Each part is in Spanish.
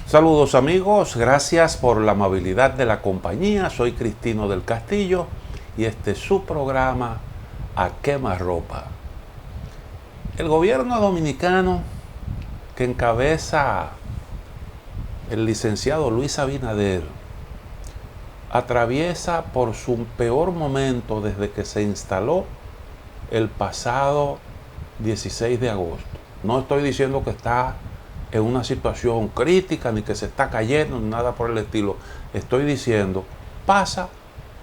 Saludos amigos, gracias por la amabilidad de la compañía. Soy Cristino del Castillo y este es su programa A Quemarropa. El gobierno dominicano que encabeza el licenciado Luis Abinader atraviesa por su peor momento desde que se instaló el pasado 16 de agosto. No estoy diciendo que está en una situación crítica, ni que se está cayendo, ni nada por el estilo. Estoy diciendo, pasa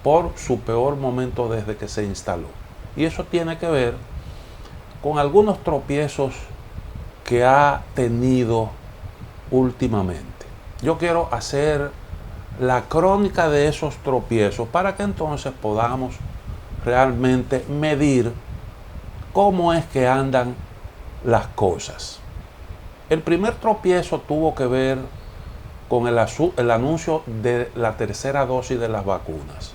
por su peor momento desde que se instaló. Y eso tiene que ver con algunos tropiezos que ha tenido últimamente. Yo quiero hacer la crónica de esos tropiezos para que entonces podamos realmente medir cómo es que andan las cosas. El primer tropiezo tuvo que ver con el anuncio de la tercera dosis de las vacunas.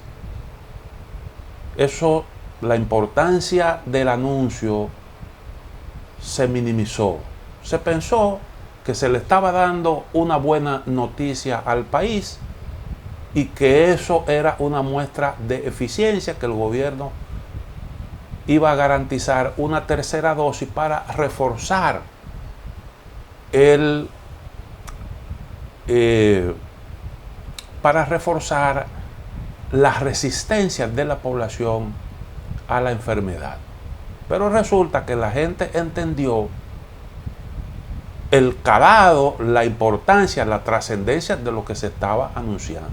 Eso, la importancia del anuncio se minimizó. Se pensó que se le estaba dando una buena noticia al país y que eso era una muestra de eficiencia, que el gobierno iba a garantizar una tercera dosis para reforzar las resistencias de la población a la enfermedad. Pero resulta que la gente entendió el calado, la importancia, la trascendencia de lo que se estaba anunciando,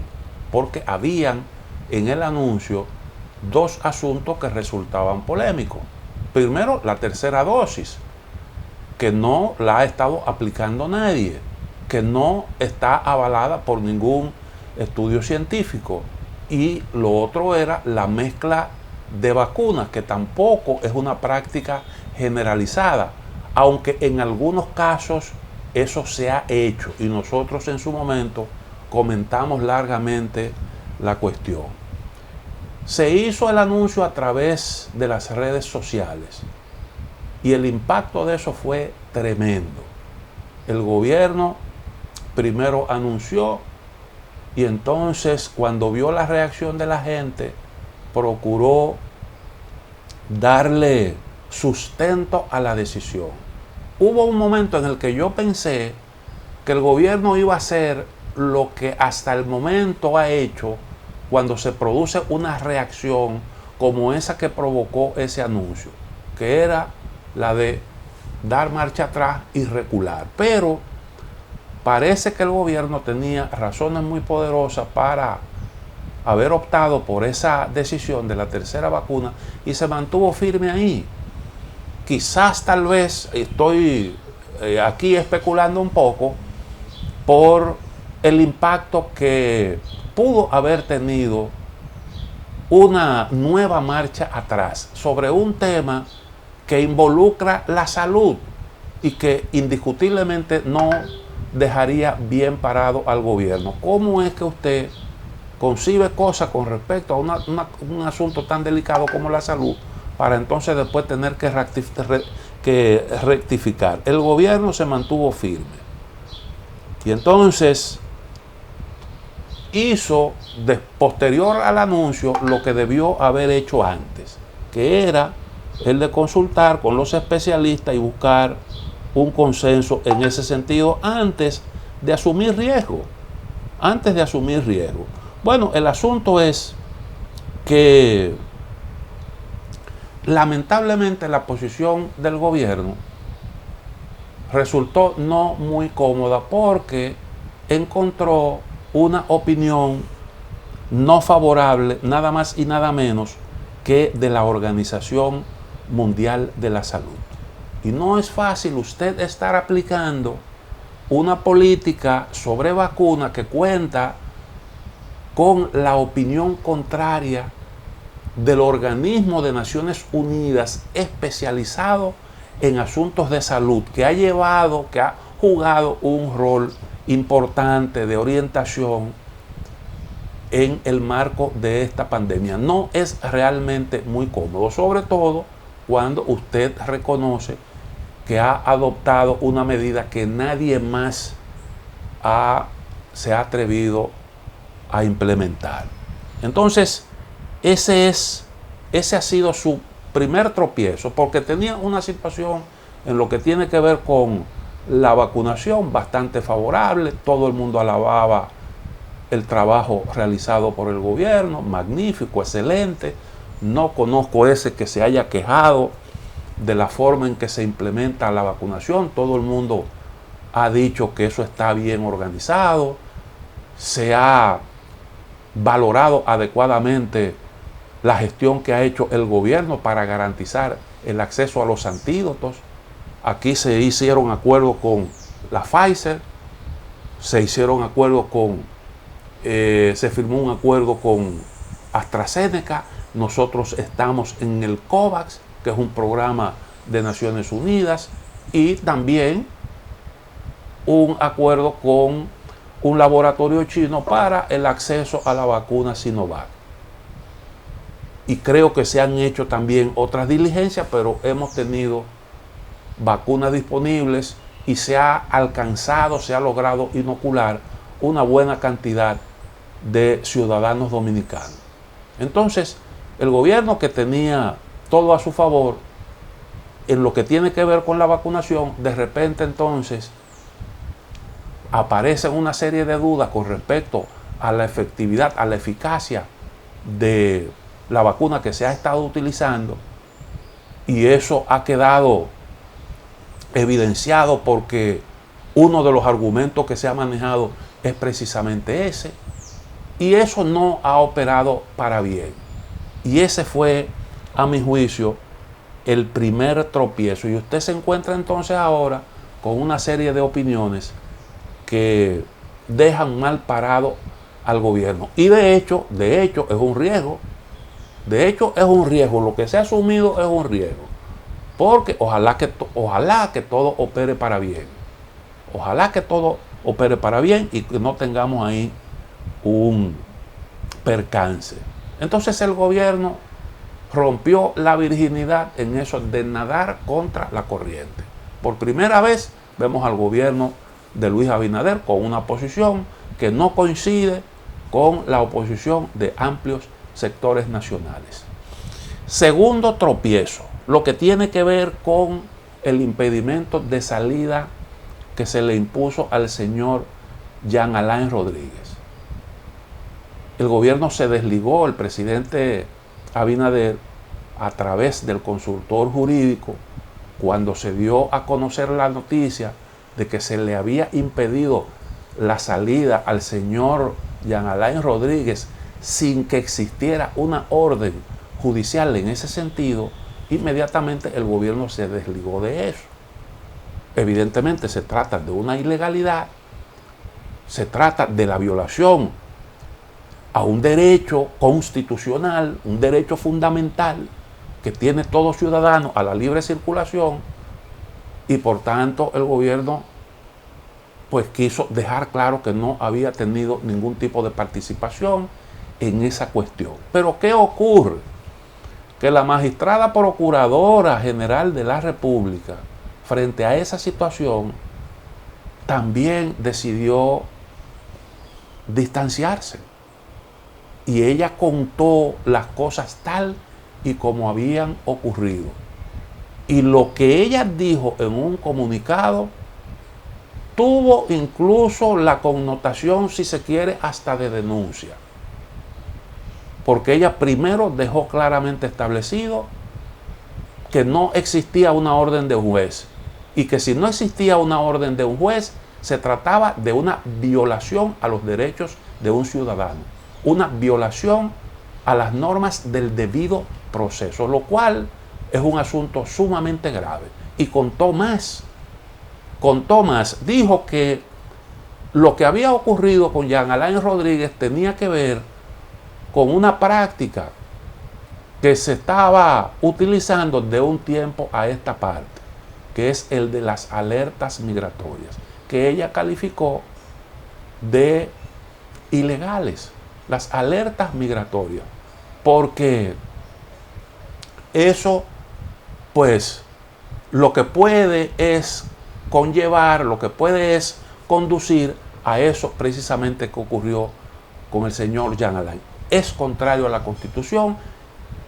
porque habían en el anuncio dos asuntos que resultaban polémicos. Primero, la tercera dosis, que no la ha estado aplicando nadie, que no está avalada por ningún estudio científico. Y lo otro era la mezcla de vacunas, que tampoco es una práctica generalizada, aunque en algunos casos eso se ha hecho y nosotros en su momento comentamos largamente la cuestión. Se hizo el anuncio a través de las redes sociales y el impacto de eso fue tremendo. El gobierno primero anunció y entonces cuando vio la reacción de la gente, procuró darle sustento a la decisión. Hubo un momento en el que yo pensé que el gobierno iba a hacer lo que hasta el momento ha hecho cuando se produce una reacción como esa que provocó ese anuncio, que era la de dar marcha atrás y recular. Pero parece que el gobierno tenía razones muy poderosas para haber optado por esa decisión de la tercera vacuna y se mantuvo firme ahí. Quizás tal vez estoy aquí especulando un poco por el impacto que pudo haber tenido una nueva marcha atrás sobre un tema que involucra la salud y que indiscutiblemente no dejaría bien parado al gobierno. ¿Cómo es que usted concibe cosas con respecto a un asunto tan delicado como la salud para entonces después tener que rectificar? El gobierno se mantuvo firme y entonces hizo, posterior al anuncio, lo que debió haber hecho antes, que era el de consultar con los especialistas y buscar un consenso en ese sentido antes de asumir riesgo. Bueno, el asunto es que lamentablemente la posición del gobierno resultó no muy cómoda porque encontró una opinión no favorable, nada más y nada menos que de la Organización Mundial de la Salud. Y no es fácil usted estar aplicando una política sobre vacuna que cuenta con la opinión contraria del organismo de Naciones Unidas especializado en asuntos de salud, que ha jugado un rol importante de orientación en el marco de esta pandemia. No es realmente muy cómodo, sobre todo cuando usted reconoce que ha adoptado una medida que nadie más se ha atrevido a implementar. Entonces, ese ha sido su primer tropiezo, porque tenía una situación en lo que tiene que ver con la vacunación bastante favorable. Todo el mundo alababa el trabajo realizado por el gobierno, magnífico, excelente. No conozco ese que se haya quejado de la forma en que se implementa la vacunación. Todo el mundo ha dicho que eso está bien organizado, se ha valorado adecuadamente la gestión que ha hecho el gobierno para garantizar el acceso a los antídotos. Aquí se hicieron acuerdos con la Pfizer, se hicieron acuerdos se firmó un acuerdo con AstraZeneca. Nosotros estamos en el COVAX, que es un programa de Naciones Unidas, y también un acuerdo con un laboratorio chino para el acceso a la vacuna Sinovac. Y creo que se han hecho también otras diligencias, pero hemos tenido vacunas disponibles y se ha logrado inocular una buena cantidad de ciudadanos dominicanos. Entonces, el gobierno, que tenía todo a su favor en lo que tiene que ver con la vacunación, de repente entonces aparecen una serie de dudas con respecto a la efectividad, a la eficacia de la vacuna que se ha estado utilizando, y eso ha quedado evidenciado porque uno de los argumentos que se ha manejado es precisamente ese, y eso no ha operado para bien. Y ese fue, a mi juicio, el primer tropiezo. Y usted se encuentra entonces ahora con una serie de opiniones que dejan mal parado al gobierno. Y de hecho es un riesgo. De hecho es un riesgo. Lo que se ha asumido es un riesgo. Porque ojalá que todo opere para bien. Ojalá que todo opere para bien y que no tengamos ahí un percance. Entonces el gobierno rompió la virginidad en eso de nadar contra la corriente. Por primera vez vemos al gobierno de Luis Abinader con una posición que no coincide con la oposición de amplios sectores nacionales. Segundo tropiezo, lo que tiene que ver con el impedimento de salida que se le impuso al señor Jean Alain Rodríguez. El gobierno se desligó, el presidente Abinader, a través del consultor jurídico, cuando se dio a conocer la noticia de que se le había impedido la salida al señor Jean Alain Rodríguez sin que existiera una orden judicial en ese sentido, inmediatamente el gobierno se desligó de eso. Evidentemente se trata de una ilegalidad, se trata de la violación a un derecho constitucional, un derecho fundamental que tiene todo ciudadano a la libre circulación, y por tanto el gobierno pues quiso dejar claro que no había tenido ningún tipo de participación en esa cuestión. Pero ¿qué ocurre? Que la magistrada procuradora general de la República, frente a esa situación, también decidió distanciarse. Y ella contó las cosas tal y como habían ocurrido. Y lo que ella dijo en un comunicado tuvo incluso la connotación, si se quiere, hasta de denuncia. Porque ella primero dejó claramente establecido que no existía una orden de un juez, y que si no existía una orden de un juez, se trataba de una violación a los derechos de un ciudadano, una violación a las normas del debido proceso, lo cual es un asunto sumamente grave. Y contó más, dijo que lo que había ocurrido con Jean Alain Rodríguez tenía que ver con una práctica que se estaba utilizando de un tiempo a esta parte, que es el de las alertas migratorias, que ella calificó de ilegales, las alertas migratorias, porque eso pues lo que puede es conllevar, lo que puede es conducir a eso precisamente que ocurrió con el señor Jean Alain. Es contrario a la Constitución,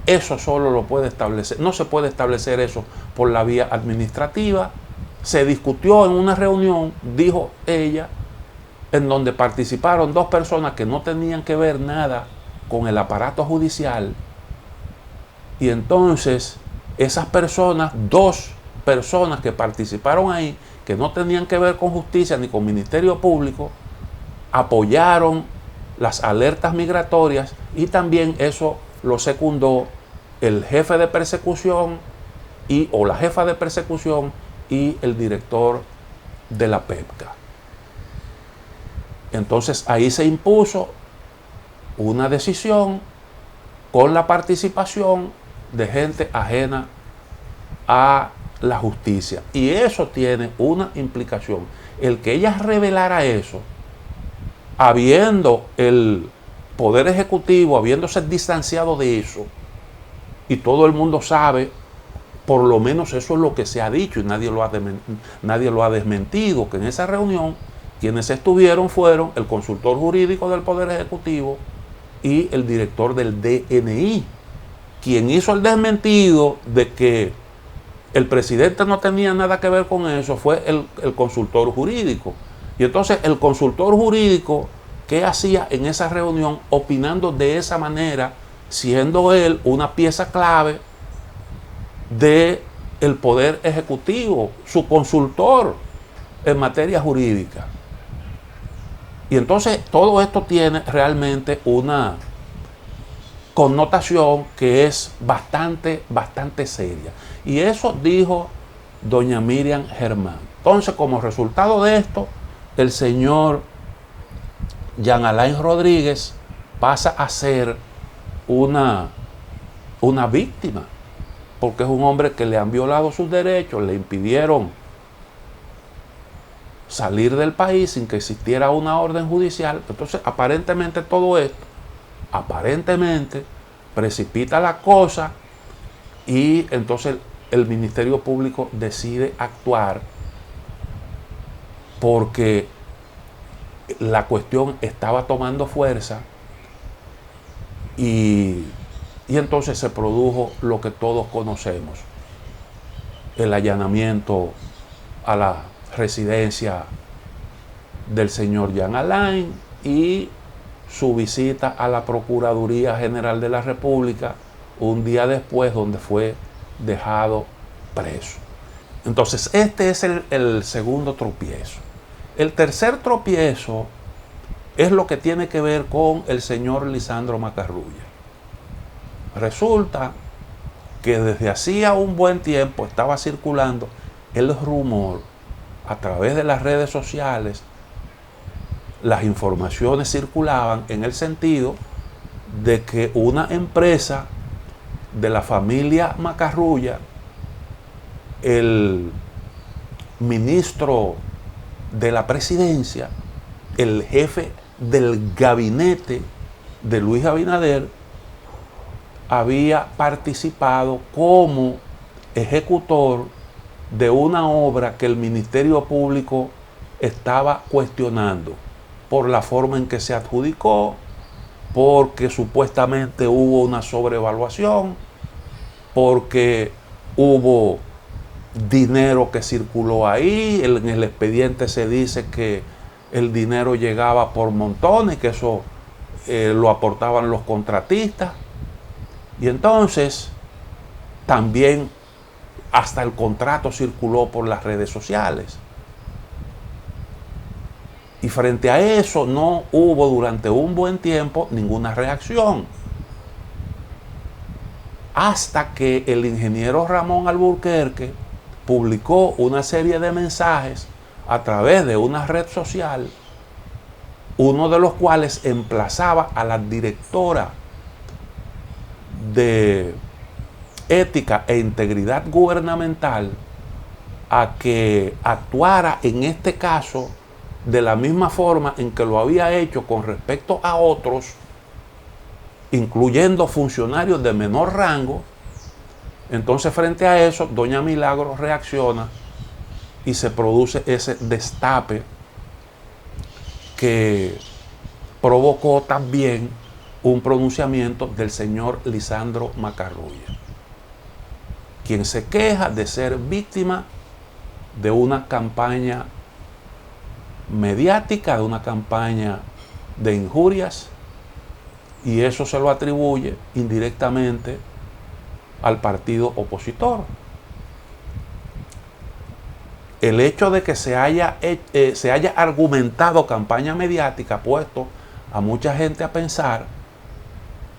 eso solo lo puede establecer, no se puede establecer eso por la vía administrativa. Se discutió en una reunión, dijo ella, en donde participaron dos personas que no tenían que ver nada con el aparato judicial, y entonces esas personas, dos personas que participaron ahí, que no tenían que ver con justicia ni con Ministerio Público, apoyaron las alertas migratorias, y también eso lo secundó el jefe de persecución o la jefa de persecución y el director de la PEPCA. Entonces ahí se impuso una decisión con la participación de gente ajena a la justicia, y eso tiene una implicación. El que ella revelara eso, habiendo el Poder Ejecutivo, habiéndose distanciado de eso, y todo el mundo sabe, por lo menos eso es lo que se ha dicho y nadie lo ha desmentido, que en esa reunión quienes estuvieron fueron el consultor jurídico del Poder Ejecutivo y el director del DNI. Quien hizo el desmentido de que el presidente no tenía nada que ver con eso fue el consultor jurídico. Y entonces el consultor jurídico, ¿qué hacía en esa reunión opinando de esa manera, siendo él una pieza clave del Poder Ejecutivo, su consultor en materia jurídica? Y entonces todo esto tiene realmente una connotación que es bastante seria. Y eso dijo doña Miriam Germán. Entonces, como resultado de esto, el señor Jean Alain Rodríguez pasa a ser una víctima, porque es un hombre que le han violado sus derechos, le impidieron salir del país sin que existiera una orden judicial. Entonces, aparentemente todo esto, precipita la cosa, y entonces el Ministerio Público decide actuar porque la cuestión estaba tomando fuerza, y entonces se produjo lo que todos conocemos: el allanamiento a la residencia del señor Jean Alain y su visita a la Procuraduría General de la República un día después, donde fue dejado preso. Entonces este es el segundo tropiezo. El tercer tropiezo es lo que tiene que ver con el señor Lisandro Macarrulla. Resulta que desde hacía un buen tiempo estaba circulando el rumor a través de las redes sociales. Las informaciones circulaban en el sentido de que una empresa de la familia Macarrulla, el ministro de la presidencia, el jefe del gabinete de Luis Abinader, había participado como ejecutor de una obra que el Ministerio Público estaba cuestionando por la forma en que se adjudicó, porque supuestamente hubo una sobrevaluación, porque hubo dinero que circuló ahí. En el expediente se dice que el dinero llegaba por montones, que eso lo aportaban los contratistas. Y entonces también hasta el contrato circuló por las redes sociales. Y frente a eso no hubo durante un buen tiempo ninguna reacción. Hasta que el ingeniero Ramón Alburquerque publicó una serie de mensajes a través de una red social, uno de los cuales emplazaba a la directora de Ética e Integridad Gubernamental a que actuara en este caso de la misma forma en que lo había hecho con respecto a otros, incluyendo funcionarios de menor rango. Entonces, frente a eso, doña Milagros reacciona y se produce ese destape que provocó también un pronunciamiento del señor Lisandro Macarrulla, quien se queja de ser víctima de una campaña mediática, de una campaña de injurias, y eso se lo atribuye indirectamente al partido opositor. El hecho de que se haya argumentado campaña mediática ha puesto a mucha gente a pensar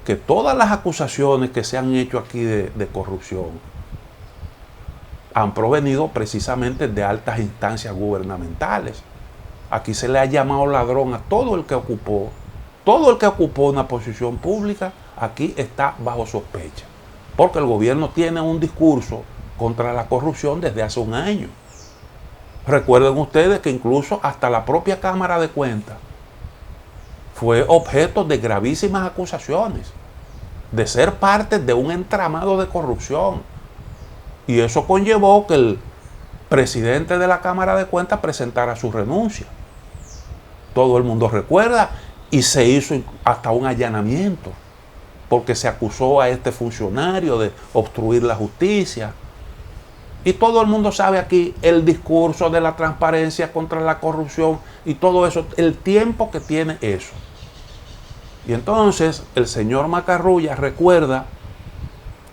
que todas las acusaciones que se han hecho aquí de corrupción han provenido precisamente de altas instancias gubernamentales. Aquí se le ha llamado ladrón a todo el que ocupó una posición pública, aquí está bajo sospecha, porque el gobierno tiene un discurso contra la corrupción desde hace un año. Recuerden ustedes que incluso hasta la propia Cámara de Cuentas fue objeto de gravísimas acusaciones de ser parte de un entramado de corrupción. Y eso conllevó que el presidente de la Cámara de Cuentas presentara su renuncia. Todo el mundo recuerda, y se hizo hasta un allanamiento, porque se acusó a este funcionario de obstruir la justicia. Y todo el mundo sabe aquí el discurso de la transparencia contra la corrupción y todo eso, el tiempo que tiene eso. Y entonces el señor Macarrulla recuerda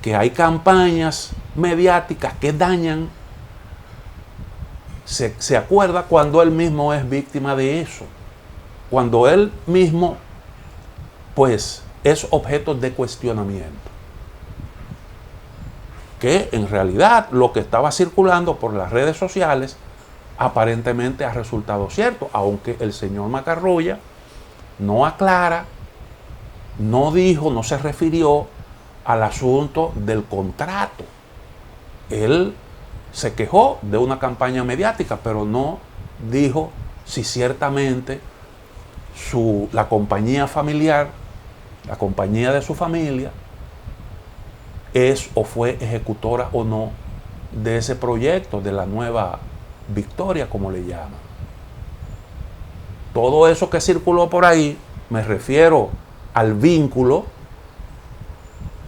que hay campañas mediáticas que dañan. Se acuerda cuando él mismo es víctima de eso, cuando él mismo pues es objeto de cuestionamiento, que en realidad lo que estaba circulando por las redes sociales aparentemente ha resultado cierto, aunque el señor Macarrulla no aclara, no dijo, no se refirió al asunto del contrato. Él se quejó de una campaña mediática, pero no dijo si ciertamente la compañía familiar, la compañía de su familia, es o fue ejecutora o no de ese proyecto de la Nueva Victoria, como le llaman. Todo eso que circuló por ahí, me refiero al vínculo,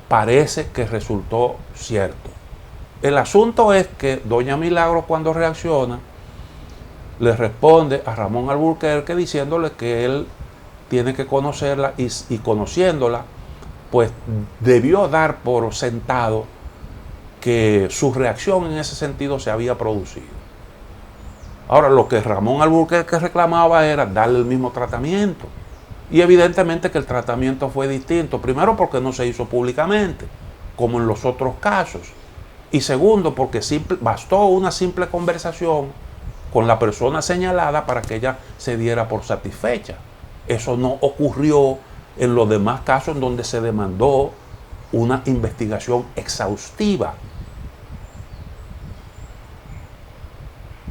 parece que resultó cierto. El asunto es que doña Milagro, cuando reacciona, le responde a Ramón Alburquerque diciéndole que él tiene que conocerla, y conociéndola, pues debió dar por sentado que su reacción en ese sentido se había producido. Ahora, lo que Ramón Alburquerque reclamaba era darle el mismo tratamiento. Y evidentemente que el tratamiento fue distinto. Primero, porque no se hizo públicamente, como en los otros casos. Y segundo, porque bastó una simple conversación con la persona señalada para que ella se diera por satisfecha. Eso no ocurrió en los demás casos en donde se demandó una investigación exhaustiva.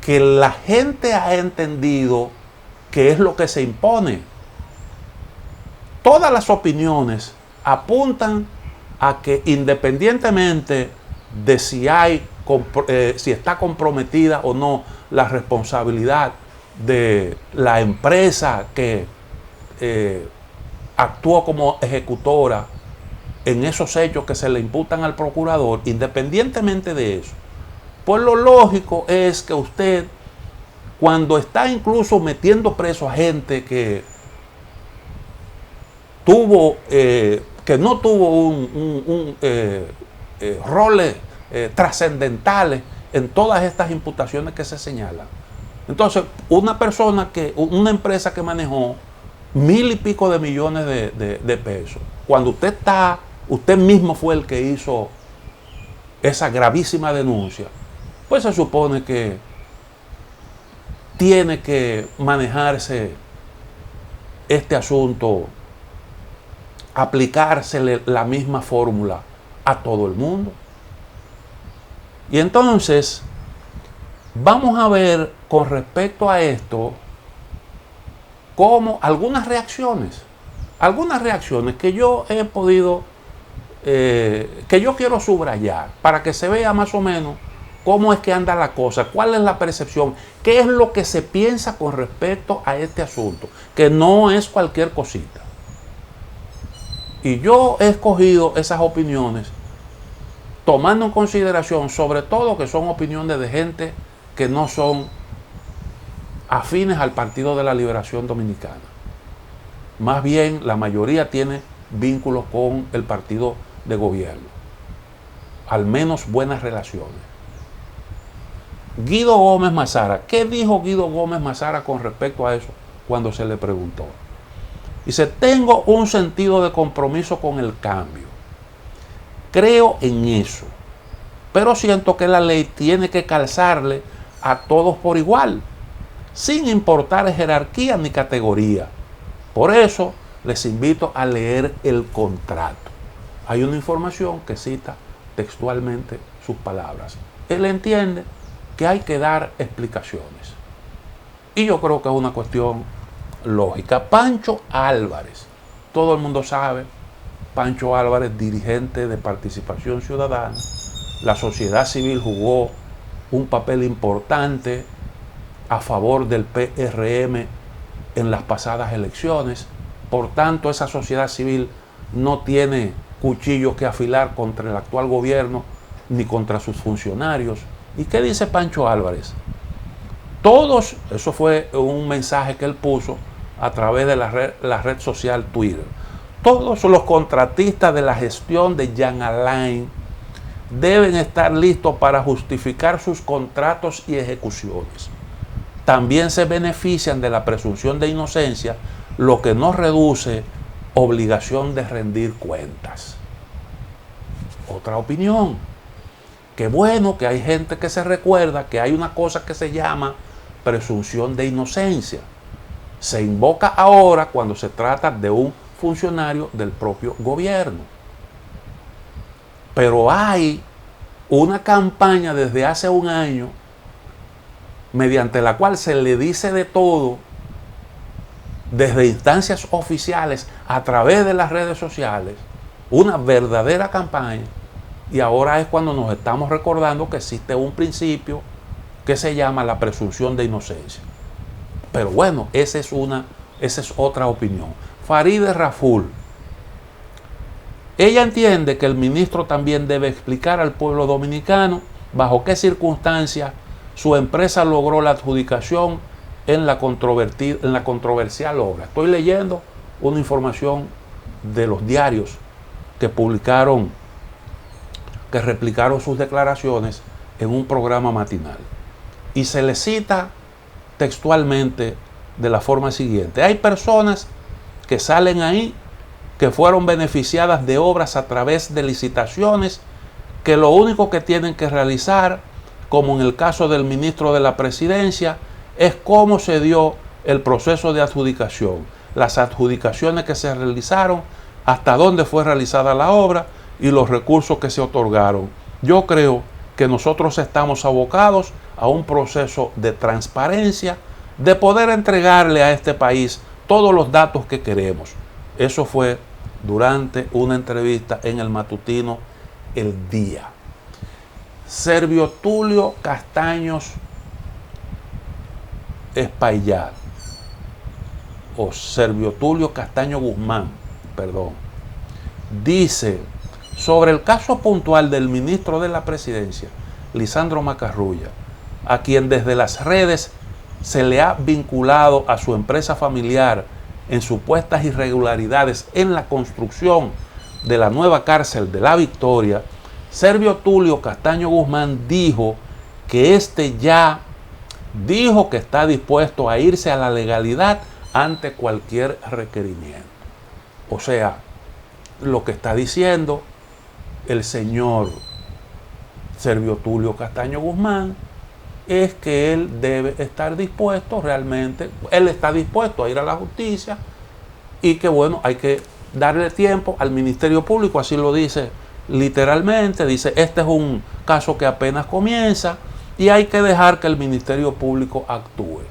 Que la gente ha entendido qué es lo que se impone. Todas las opiniones apuntan a que, independientemente de si está comprometida o no la responsabilidad de la empresa que actuó como ejecutora en esos hechos que se le imputan al procurador, independientemente de eso, pues lo lógico es que usted, cuando está incluso metiendo preso a gente que no tuvo roles trascendentales en todas estas imputaciones que se señalan. Entonces, una empresa que manejó 1.000 y pico de millones de pesos, cuando usted mismo fue el que hizo esa gravísima denuncia, pues se supone que tiene que manejarse este asunto, aplicársele la misma fórmula a todo el mundo. Y entonces, vamos a ver con respecto a esto, como algunas reacciones que yo he podido, que yo quiero subrayar, para que se vea más o menos cómo es que anda la cosa, cuál es la percepción, qué es lo que se piensa con respecto a este asunto, que no es cualquier cosita. Y yo he escogido esas opiniones tomando en consideración sobre todo que son opiniones de gente que no son afines al Partido de la Liberación Dominicana. Más bien la mayoría tiene vínculos con el partido de gobierno, al menos buenas relaciones. Guido Gómez Mazara, ¿qué dijo Guido Gómez Mazara con respecto a eso cuando se le preguntó? Dice, tengo un sentido de compromiso con el cambio. Creo en eso, pero siento que la ley tiene que calzarle a todos por igual, sin importar jerarquía ni categoría. Por eso les invito a leer el contrato. Hay una información que cita textualmente sus palabras. Él entiende que hay que dar explicaciones. Y yo creo que es una cuestión lógica. Pancho Álvarez, todo el mundo sabe, Pancho Álvarez, dirigente de Participación Ciudadana, la sociedad civil jugó un papel importante a favor del PRM en las pasadas elecciones. Por tanto, esa sociedad civil no tiene cuchillos que afilar contra el actual gobierno ni contra sus funcionarios. ¿Y qué dice Pancho Álvarez? Todos, eso fue un mensaje que él puso a través de la red social Twitter, todos los contratistas de la gestión de Jean Alain deben estar listos para justificar sus contratos y ejecuciones. También se benefician de la presunción de inocencia, lo que no reduce obligación de rendir cuentas. Otra opinión. Qué bueno que hay gente que se recuerda que hay una cosa que se llama presunción de inocencia. Se invoca ahora cuando se trata de un funcionario del propio gobierno. Pero hay una campaña desde hace un año mediante la cual se le dice de todo desde instancias oficiales a través de las redes sociales, una verdadera campaña, y ahora es cuando nos estamos recordando que existe un principio que se llama la presunción de inocencia. Pero bueno, esa es otra opinión. Farideh Raful, ella entiende que el ministro también debe explicar al pueblo dominicano bajo qué circunstancias su empresa logró la adjudicación en la controversial obra. Estoy leyendo una información de los diarios que publicaron, que replicaron sus declaraciones en un programa matinal. Y se le cita textualmente de la forma siguiente. Hay personas que salen ahí que fueron beneficiadas de obras a través de licitaciones, que lo único que tienen que realizar, como en el caso del ministro de la Presidencia, es cómo se dio el proceso de adjudicación, las adjudicaciones que se realizaron, hasta dónde fue realizada la obra y los recursos que se otorgaron. Yo creo que nosotros estamos abocados a un proceso de transparencia, de poder entregarle a este país todos los datos que queremos. Eso fue durante una entrevista en el matutino El Día. Servio Tulio Castaños Espaillat, o Servio Tulio Castaño Guzmán, perdón, dice sobre el caso puntual del ministro de la Presidencia, Lisandro Macarrulla, a quien desde las redes se le ha vinculado a su empresa familiar en supuestas irregularidades en la construcción de la nueva cárcel de La Victoria. Servio Tulio Castaño Guzmán dijo que ya dijo que está dispuesto a irse a la legalidad ante cualquier requerimiento. O sea, lo que está diciendo el señor Servio Tulio Castaño Guzmán es que él debe estar dispuesto realmente, él está dispuesto a ir a la justicia y que bueno, hay que darle tiempo al Ministerio Público, así lo dice literalmente, dice, este es un caso que apenas comienza y hay que dejar que el Ministerio Público actúe.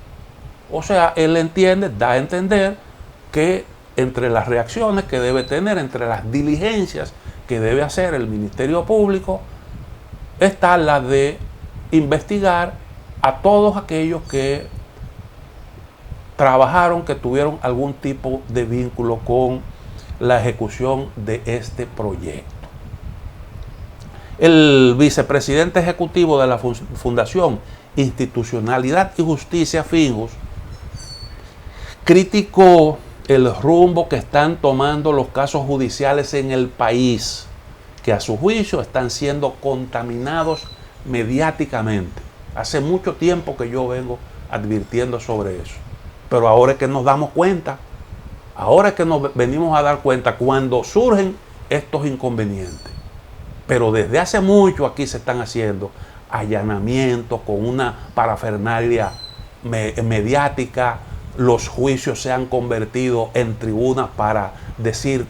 O sea, él entiende, da a entender que entre las reacciones que debe tener, entre las diligencias que debe hacer el Ministerio Público, está la de investigar a todos aquellos que trabajaron, que tuvieron algún tipo de vínculo con la ejecución de este proyecto. El vicepresidente ejecutivo de la Fundación Institucionalidad y Justicia, FINJUS, criticó el rumbo que están tomando los casos judiciales en el país, que a su juicio están siendo contaminados mediáticamente. Hace mucho tiempo que yo vengo advirtiendo sobre eso, pero ahora es que nos damos cuenta, ahora es que nos venimos a dar cuenta cuando surgen estos inconvenientes. Pero desde hace mucho aquí se están haciendo allanamientos con una parafernalia mediática. Los juicios se han convertido en tribunas para decir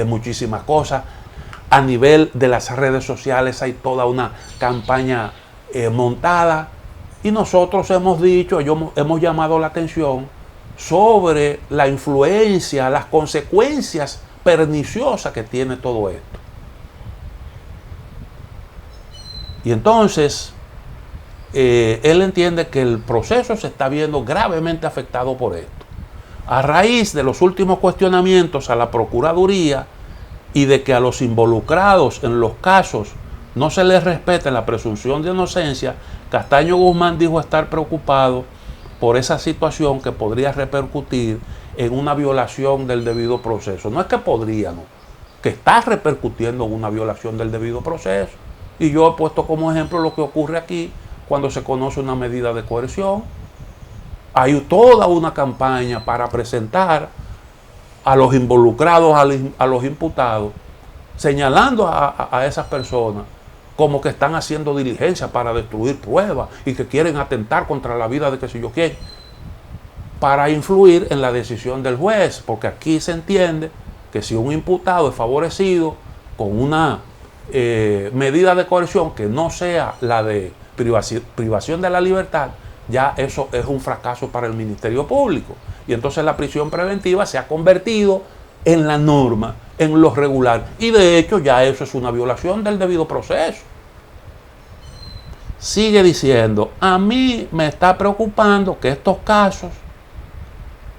muchísimas cosas. A nivel de las redes sociales hay toda una campaña montada. Y nosotros hemos dicho, hemos llamado la atención sobre la influencia, las consecuencias perniciosas que tiene todo esto. Y entonces, él entiende que el proceso se está viendo gravemente afectado por esto. A raíz de los últimos cuestionamientos a la Procuraduría y de que a los involucrados en los casos no se les respete la presunción de inocencia, Castaño Guzmán dijo estar preocupado por esa situación que podría repercutir en una violación del debido proceso. No es que podría, no, que está repercutiendo en una violación del debido proceso. Y yo he puesto como ejemplo lo que ocurre aquí cuando se conoce una medida de coerción. Hay toda una campaña para presentar a los involucrados, a los imputados, señalando a esas personas como que están haciendo diligencia para destruir pruebas y que quieren atentar contra la vida de que si yo quiero, para influir en la decisión del juez, porque aquí se entiende que si un imputado es favorecido con una medida de coerción que no sea la de privación de la libertad, ya eso es un fracaso para el Ministerio Público. Y entonces la prisión preventiva se ha convertido en la norma, en lo regular. Y de hecho ya eso es una violación del debido proceso. Sigue diciendo, a mí me está preocupando que estos casos,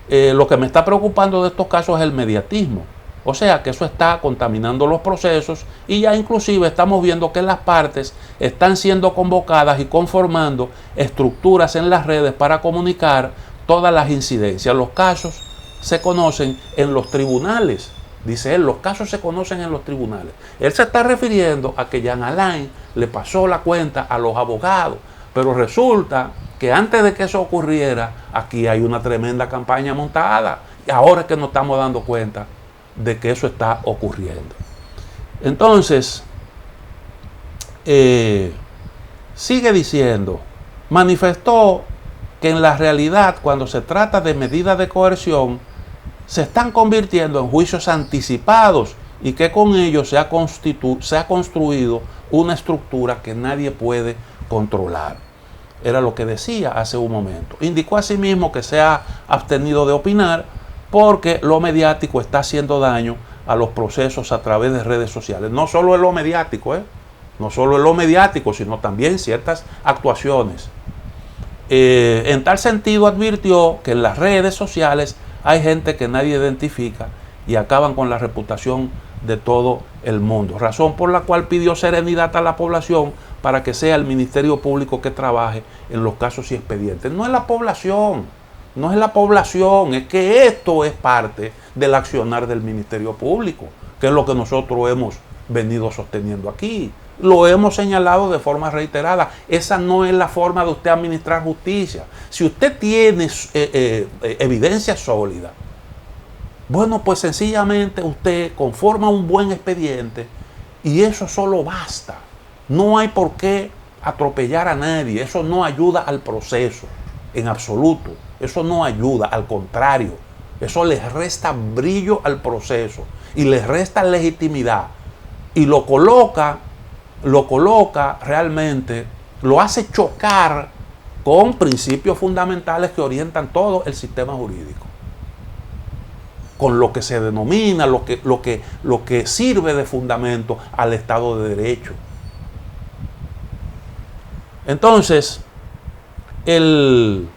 lo que me está preocupando de estos casos es el mediatismo. O sea que eso está contaminando los procesos y ya inclusive estamos viendo que las partes están siendo convocadas y conformando estructuras en las redes para comunicar todas las incidencias. Los casos se conocen en los tribunales. Dice él, los casos se conocen en los tribunales. Él se está refiriendo a que Jean Alain le pasó la cuenta a los abogados, pero resulta que antes de que eso ocurriera, aquí hay una tremenda campaña montada. Y ahora es que nos estamos dando cuenta de que eso está ocurriendo. Entonces, sigue diciendo, manifestó que en la realidad, cuando se trata de medidas de coerción, se están convirtiendo en juicios anticipados y que con ello se ha construido una estructura que nadie puede controlar. Era lo que decía hace un momento. Indicó asimismo que se ha abstenido de opinar porque lo mediático está haciendo daño a los procesos a través de redes sociales. No solo es lo mediático, no solo es lo mediático, sino también ciertas actuaciones. En tal sentido advirtió que en las redes sociales hay gente que nadie identifica y acaban con la reputación de todo el mundo. Razón por la cual pidió serenidad a la población para que sea el Ministerio Público que trabaje en los casos y expedientes. No es la población, no es la población, es que esto es parte del accionar del Ministerio Público, que es lo que nosotros hemos venido sosteniendo aquí. Lo hemos señalado de forma reiterada. Esa no es la forma de usted administrar justicia. Si usted tiene evidencia sólida, bueno, pues sencillamente usted conforma un buen expediente y eso solo basta. No hay por qué atropellar a nadie. Eso no ayuda al proceso en absoluto. Eso no ayuda, al contrario. Eso les resta brillo al proceso y les resta legitimidad y lo coloca realmente, lo hace chocar con principios fundamentales que orientan todo el sistema jurídico, con lo que se denomina, lo que sirve de fundamento al Estado de Derecho. Entonces, el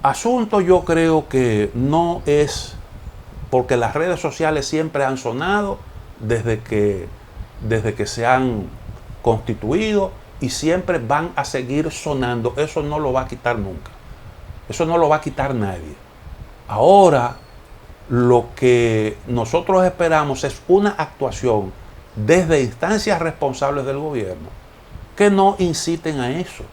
asunto yo creo que no es porque las redes sociales siempre han sonado desde que se han constituido y siempre van a seguir sonando. Eso no lo va a quitar nunca. Eso no lo va a quitar nadie. Ahora, lo que nosotros esperamos es una actuación desde instancias responsables del gobierno que no inciten a eso.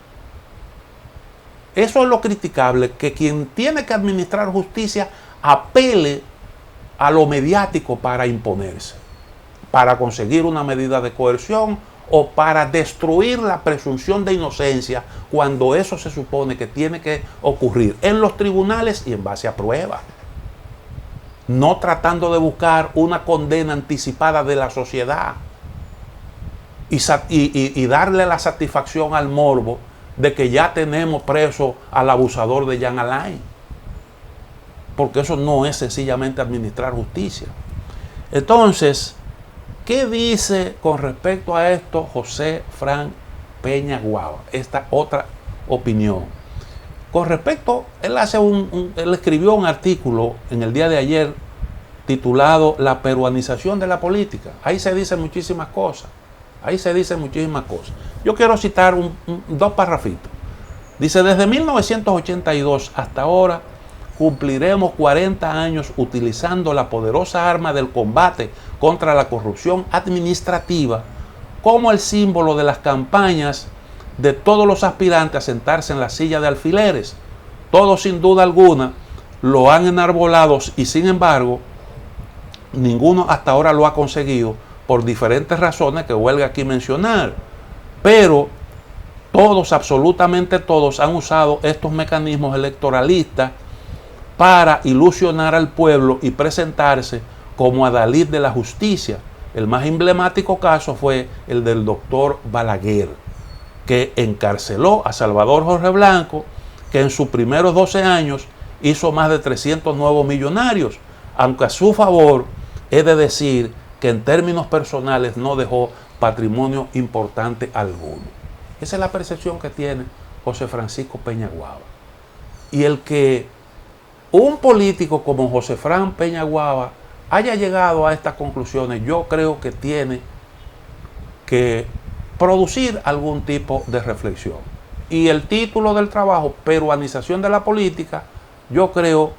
Eso es lo criticable, que quien tiene que administrar justicia apele a lo mediático para imponerse, para conseguir una medida de coerción o para destruir la presunción de inocencia cuando eso se supone que tiene que ocurrir en los tribunales y en base a pruebas. No tratando de buscar una condena anticipada de la sociedad y darle la satisfacción al morbo de que ya tenemos preso al abusador de Jean Alain. Porque eso no es sencillamente administrar justicia. Entonces, ¿qué dice con respecto a esto José Fran Peña Guava? Esta otra opinión. Con respecto, él escribió un artículo en el día de ayer titulado La peruanización de la política. Ahí se dicen muchísimas cosas. Yo quiero citar dos parrafitos. Dice, desde 1982 hasta ahora cumpliremos 40 años utilizando la poderosa arma del combate contra la corrupción administrativa como el símbolo de las campañas de todos los aspirantes a sentarse en la silla de alfileres. Todos sin duda alguna lo han enarbolado y sin embargo ninguno hasta ahora lo ha conseguido por diferentes razones que huelga aquí mencionar. Pero todos, absolutamente todos, han usado estos mecanismos electoralistas para ilusionar al pueblo y presentarse como adalid de la justicia. El más emblemático caso fue el del doctor Balaguer, que encarceló a Salvador Jorge Blanco, que en sus primeros 12 años hizo más de 300 nuevos millonarios, aunque a su favor he de decir que en términos personales no dejó patrimonio importante alguno. Esa es la percepción que tiene José Francisco Peña Guava. Y el que un político como José Fran Peña Guava haya llegado a estas conclusiones, yo creo que tiene que producir algún tipo de reflexión. Y el título del trabajo, Peruanización de la política, yo creo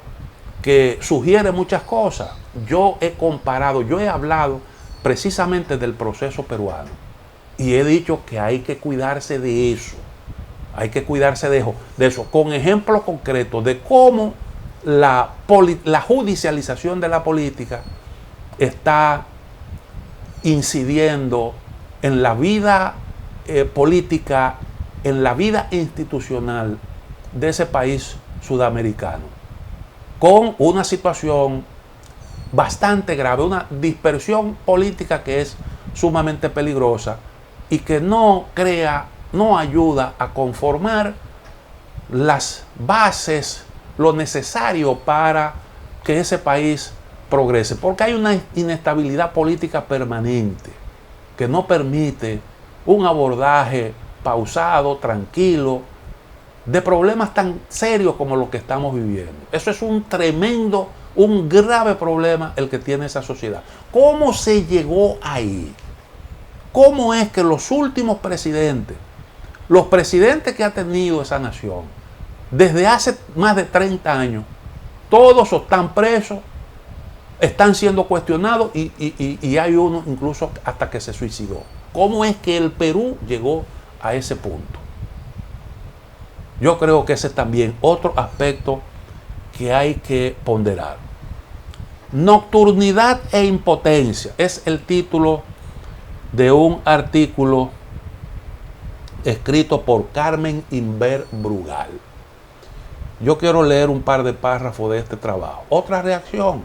que sugiere muchas cosas. Yo he hablado precisamente del proceso peruano y he dicho que hay que cuidarse de eso. Hay que cuidarse de eso, con ejemplos concretos de cómo la judicialización de la política está incidiendo en la vida política, en la vida institucional de ese país sudamericano, con una situación bastante grave, una dispersión política que es sumamente peligrosa y que no ayuda a conformar las bases, lo necesario para que ese país progrese, porque hay una inestabilidad política permanente que no permite un abordaje pausado, tranquilo, de problemas tan serios como los que estamos viviendo. Eso es un grave problema el que tiene esa sociedad. ¿Cómo se llegó ahí? ¿Cómo es que los últimos presidentes, los presidentes que ha tenido esa nación, desde hace más de 30 años, todos están presos, están siendo cuestionados y hay uno incluso hasta que se suicidó? ¿Cómo es que el Perú llegó a ese punto? Yo creo que ese es también otro aspecto que hay que ponderar. Nocturnidad e impotencia es el título de un artículo escrito por Carmen Inver Brugal. Yo quiero leer un par de párrafos de este trabajo. Otra reacción.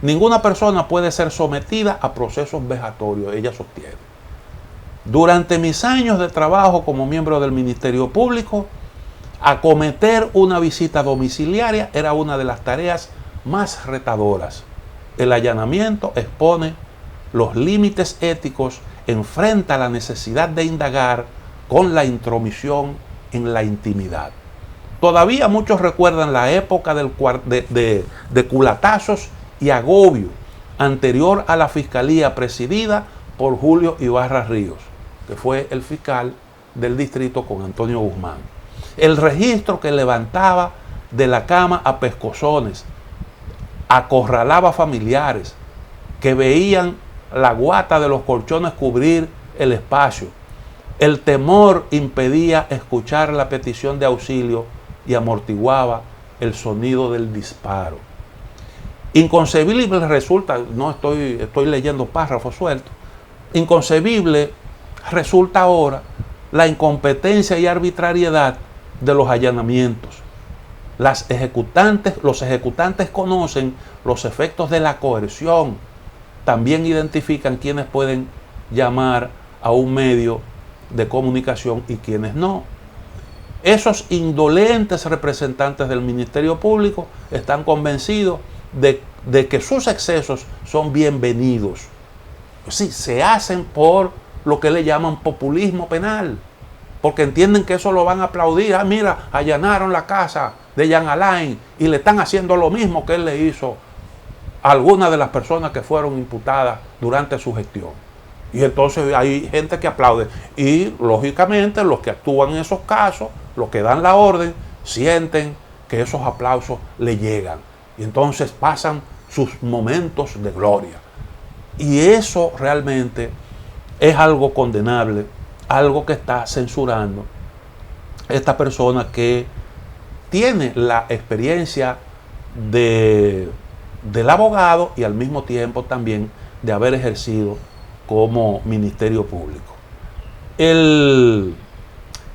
Ninguna persona puede ser sometida a procesos vejatorios, ella sostiene. Durante mis años de trabajo como miembro del Ministerio Público, acometer una visita domiciliaria era una de las tareas más retadoras. El allanamiento expone los límites éticos enfrenta la necesidad de indagar con la intromisión en la intimidad. Todavía muchos recuerdan la época de culatazos y agobio anterior a la fiscalía presidida por Julio Ibarra Ríos, que fue el fiscal del distrito con Antonio Guzmán. El registro que levantaba de la cama a pescozones, acorralaba familiares que veían la guata de los colchones cubrir el espacio. El temor impedía escuchar la petición de auxilio y amortiguaba el sonido del disparo. Inconcebible resulta, no estoy leyendo párrafos sueltos, inconcebible resulta ahora la incompetencia y arbitrariedad de los allanamientos. Los ejecutantes conocen los efectos de la coerción, también identifican quiénes pueden llamar a un medio de comunicación y quiénes no. Esos indolentes representantes del Ministerio Público están convencidos de que sus excesos son bienvenidos. Sí, se hacen por lo que le llaman populismo penal, porque entienden que eso lo van a aplaudir. Ah, mira, allanaron la casa de Jean Alain y le están haciendo lo mismo que él le hizo a algunas de las personas que fueron imputadas durante su gestión. Y entonces hay gente que aplaude. Y lógicamente los que actúan en esos casos, los que dan la orden, sienten que esos aplausos le llegan. Y entonces pasan sus momentos de gloria. Y eso realmente es algo condenable, algo que está censurando esta persona que tiene la experiencia del abogado y al mismo tiempo también de haber ejercido como Ministerio Público.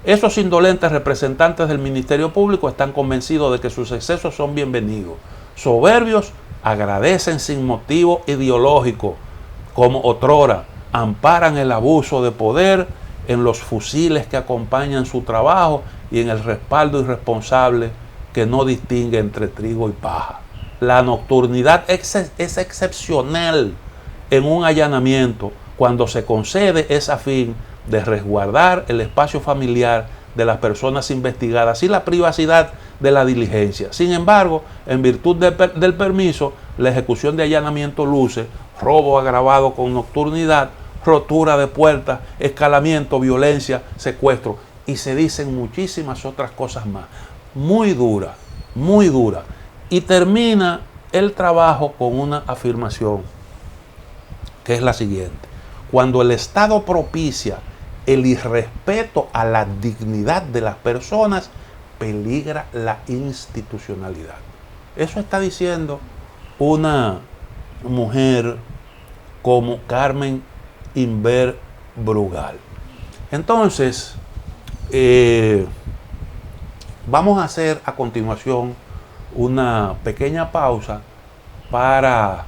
Esos indolentes representantes del Ministerio Público están convencidos de que sus excesos son bienvenidos. Soberbios agradecen sin motivo ideológico, como otrora amparan el abuso de poder en los fusiles que acompañan su trabajo y en el respaldo irresponsable que no distingue entre trigo y paja. La nocturnidad es excepcional en un allanamiento cuando se concede es a fin de resguardar el espacio familiar de las personas investigadas y la privacidad de la diligencia. Sin embargo, en virtud del permiso, la ejecución de allanamiento luce robo agravado con nocturnidad, rotura de puertas, escalamiento, violencia, secuestro, y se dicen muchísimas otras cosas más. Muy dura, muy dura. Y termina el trabajo con una afirmación, que es la siguiente: cuando el Estado propicia el irrespeto a la dignidad de las personas, peligra la institucionalidad. Eso está diciendo una mujer como Carmen Inver Brugal. Entonces, vamos a hacer a continuación una pequeña pausa para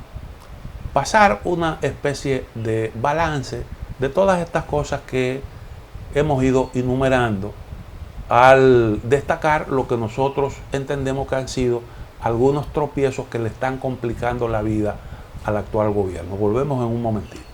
pasar una especie de balance de todas estas cosas que hemos ido enumerando al destacar lo que nosotros entendemos que han sido algunos tropiezos que le están complicando la vida al actual gobierno. Volvemos en un momentito.